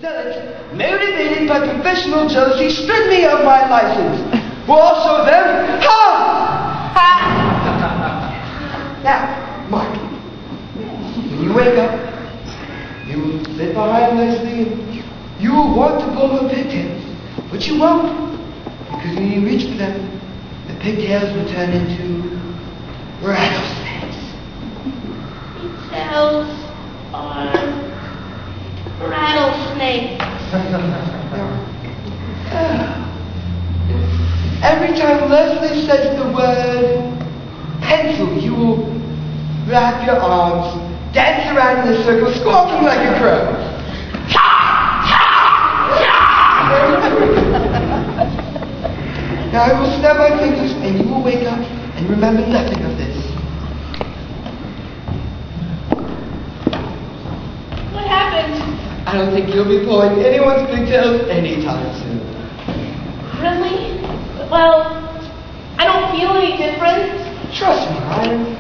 Zealot, motivated by professional jealousy, stripped me of my license. Well, I'll show them how! Now, Mark, when you wake up, you will sit behind Leslie and you will want to pull her pigtails, but you won't, because when you reach for them, the pigtails will turn into rattlesnakes. Pigtails are rattlesnakes. Every time Leslie says the word pencil, you will wrap your arms, dance around in a circle, squawking like a crow. Now I will snap my fingers and you will wake up and remember nothing of this. What happened? I don't think you'll be pulling anyone's pigtails anytime soon. Really? Well, I don't feel any different. Trust me, Ryan.